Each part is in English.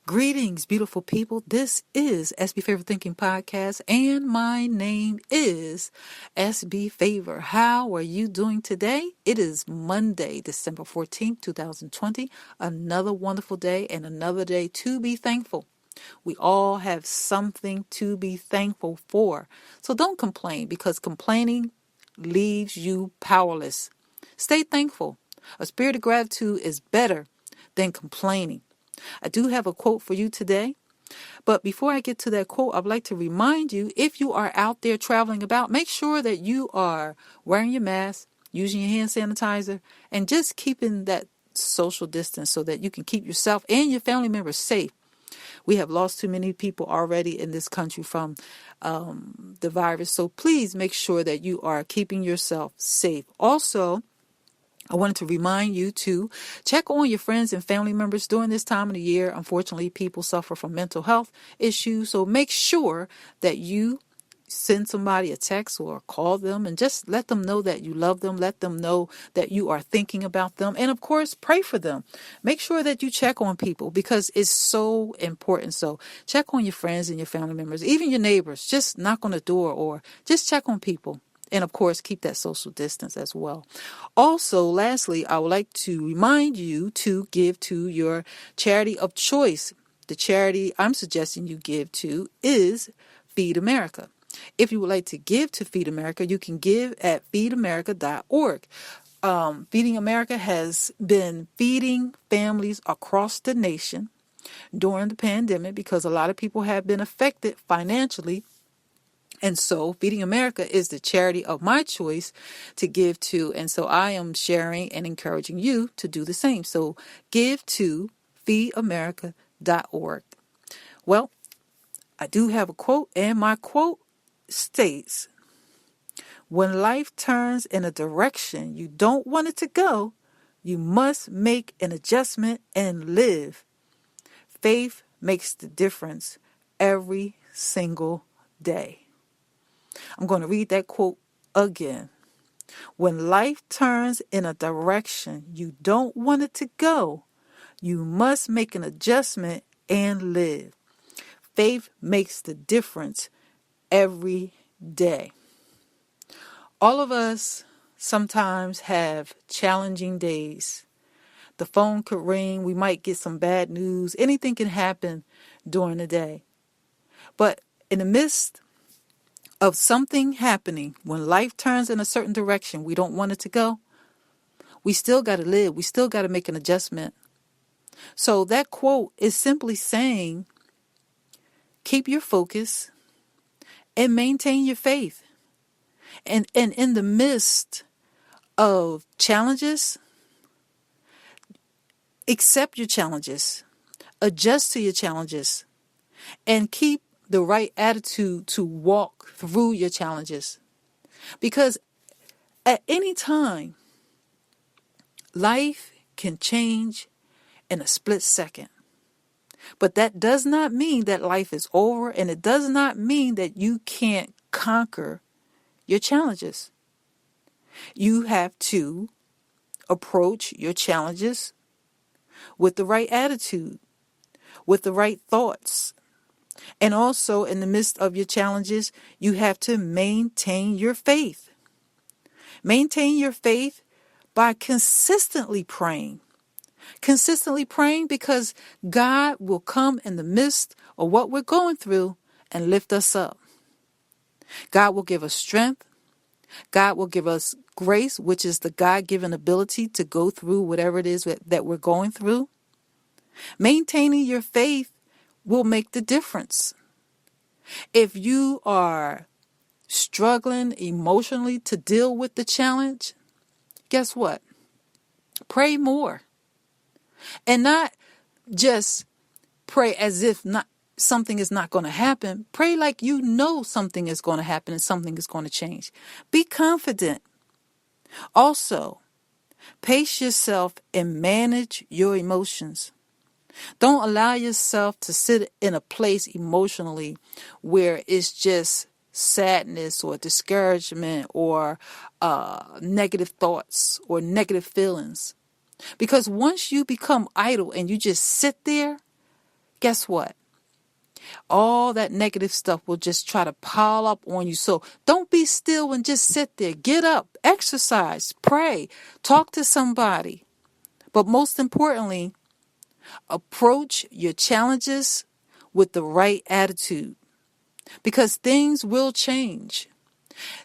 Greetings, beautiful people. This is SB Favor Thinking Podcast, and my name is SB Favor. How are you doing today? It is Monday, December 14th, 2020. Another wonderful day and another day to be thankful. We all have something to be thankful for. So don't complain, because complaining leaves you powerless. Stay thankful. A spirit of gratitude is better than complaining. I do have a quote for you today, but before I get to that quote, I'd like to remind you, if you are out there traveling about, make sure that you are wearing your mask, using your hand sanitizer, and just keeping that social distance so that you can keep yourself and your family members safe. We have lost too many people already in this country from the virus, so please make sure that you are keeping yourself safe. Also, I wanted to remind you to check on your friends and family members during this time of the year. Unfortunately, people suffer from mental health issues, so make sure that you send somebody a text or call them and just let them know that you love them. Let them know that you are thinking about them. And of course, pray for them. Make sure that you check on people because it's so important. So check on your friends and your family members, even your neighbors. Just knock on the door or just check on people. And of course, keep that social distance as well. Also, lastly, I would like to remind you to give to your charity of choice. The charity I'm suggesting you give to is Feed America. If you would like to give to Feed America, you can give at feedamerica.org. Feeding America has been feeding families across the nation during the pandemic because a lot of people have been affected financially. And so Feeding America is the charity of my choice to give to. And so I am sharing and encouraging you to do the same. So give to feedamerica.org. Well, I do have a quote, and my quote states, "When life turns in a direction you don't want it to go, you must make an adjustment and live. Faith makes the difference every single day." I'm going to read that quote again. When life turns in a direction you don't want it to go, you must make an adjustment and live. Faith makes the difference every day. All of us sometimes have challenging days. The phone could ring. We might get some bad news. Anything can happen during the day. But in the midst of something happening, when life turns in a certain direction we don't want it to go, we still got to live. We still got to make an adjustment. So that quote is simply saying, keep your focus and maintain your faith. And in the midst of challenges, accept your challenges, adjust to your challenges, and keep the right attitude to walk through your challenges. Because at any time, life can change in a split second. But that does not mean that life is over, and it does not mean that you can't conquer your challenges. You have to approach your challenges with the right attitude, with the right thoughts. And also, in the midst of your challenges, you have to maintain your faith. Maintain your faith by consistently praying. Consistently praying, because God will come in the midst of what we're going through and lift us up. God will give us strength. God will give us grace, which is the God-given ability to go through whatever it is that we're going through. Maintaining your faith will make the difference. If you are struggling emotionally to deal with the challenge, guess what? Pray more. And not just pray as if something is not going to happen. Pray like you know something is going to happen and something is going to change. Be confident. Also, pace yourself and manage your emotions. Don't allow yourself to sit in a place emotionally where it's just sadness or discouragement or negative thoughts or negative feelings. Because once you become idle and you just sit there, guess what? All that negative stuff will just try to pile up on you. So don't be still and just sit there. Get up, exercise, pray, talk to somebody. But most importantly, approach your challenges with the right attitude, because things will change.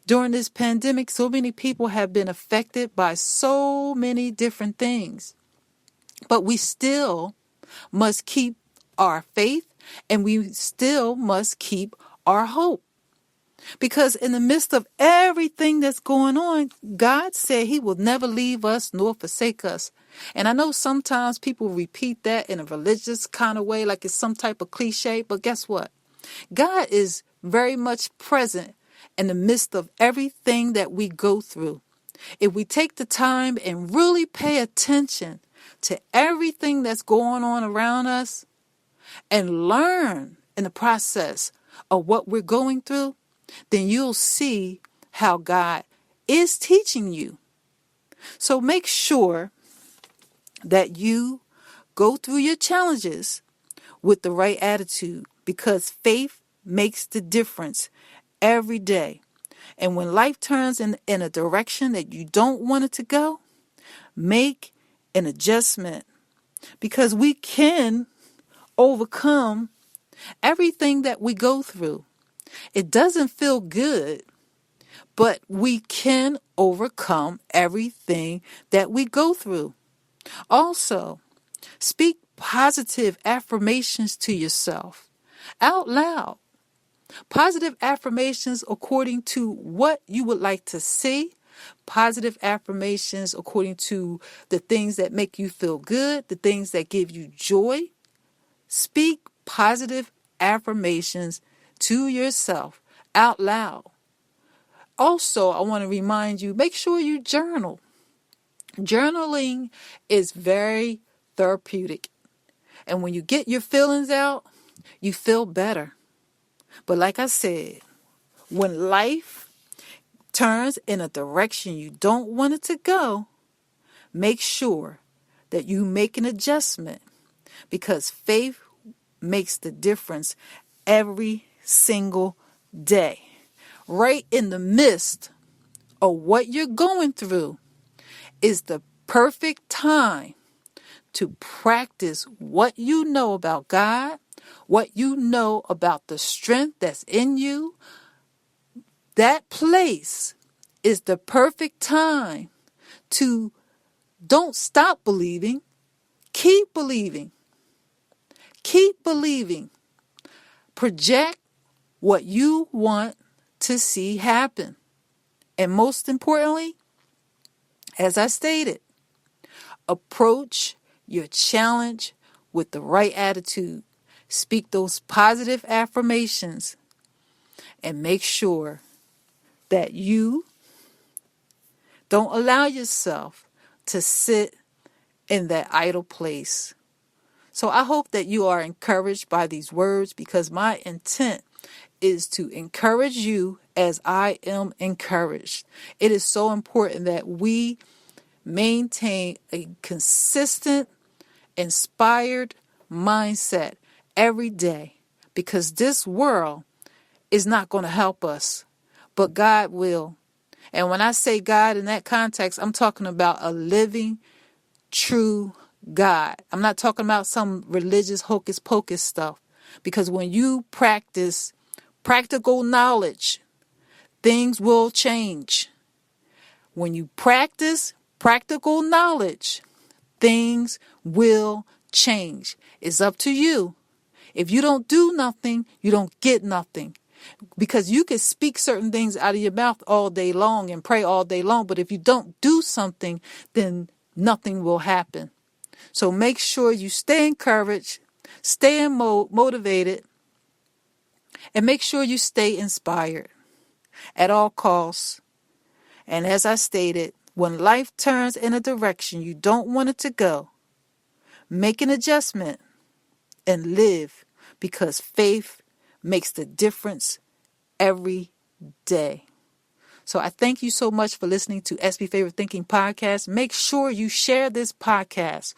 During this pandemic, so many people have been affected by so many different things. But we still must keep our faith, and we still must keep our hope. Because in the midst of everything that's going on, God said he will never leave us nor forsake us. And I know sometimes people repeat that in a religious kind of way, like it's some type of cliche, but guess what? God is very much present in the midst of everything that we go through. If we take the time and really pay attention to everything that's going on around us and learn in the process of what we're going through, then you'll see how God is teaching you. So make sure that you go through your challenges with the right attitude, because faith makes the difference every day. And when life turns in a direction that you don't want it to go, make an adjustment, because we can overcome everything that we go through. It doesn't feel good, but we can overcome everything that we go through. Also, speak positive affirmations to yourself out loud. Positive affirmations according to what you would like to see. Positive affirmations according to the things that make you feel good, the things that give you joy. Speak positive affirmations to yourself out loud. Also, I want to remind you, make sure you journal. Journaling is very therapeutic. And when you get your feelings out, you feel better. But like I said, when life turns in a direction you don't want it to go, make sure that you make an adjustment, because faith makes the difference every single day. Right in the midst of what you're going through is the perfect time to practice what you know about God, what you know about the strength that's in you. That place is the perfect time to don't stop believing. Keep believing. Keep believing. Project what you want to see happen. And most importantly, as I stated, approach your challenge with the right attitude. Speak those positive affirmations and make sure that you don't allow yourself to sit in that idle place. So I hope that you are encouraged by these words, because my intent is to encourage you as I am encouraged. It is so important that we maintain a consistent, inspired mindset every day, because this world is not going to help us, but God will. And when I say God in that context, I'm talking about a living, true God. I'm not talking about some religious hocus pocus stuff, because when you practice practical knowledge, things will change. When you practice practical knowledge, things will change. It's up to you. If you don't do nothing, you don't get nothing. Because you can speak certain things out of your mouth all day long and pray all day long, but if you don't do something, then nothing will happen. So make sure you stay encouraged, stay motivated, and make sure you stay inspired at all costs. And as I stated, when life turns in a direction you don't want it to go, make an adjustment and live, because faith makes the difference every day. So I thank you so much for listening to SB Favorite Thinking Podcast. Make sure you share this podcast,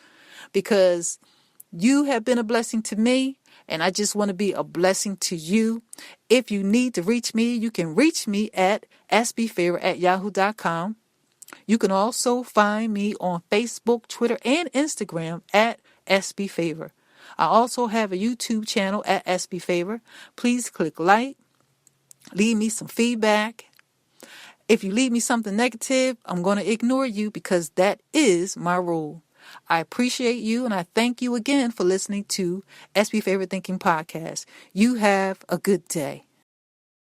because you have been a blessing to me, And I just want to be a blessing to you. If you need to reach me, you can reach me at sbfavor@yahoo.com. You can also find me on Facebook, Twitter, and Instagram at sbfavor. I also have a YouTube channel at sbfavor. Please click like, leave me some feedback. If you leave me something negative, I'm going to ignore you because that is my rule. I appreciate you and I thank you again for listening to SB Favorite Thinking Podcast. You have a good day.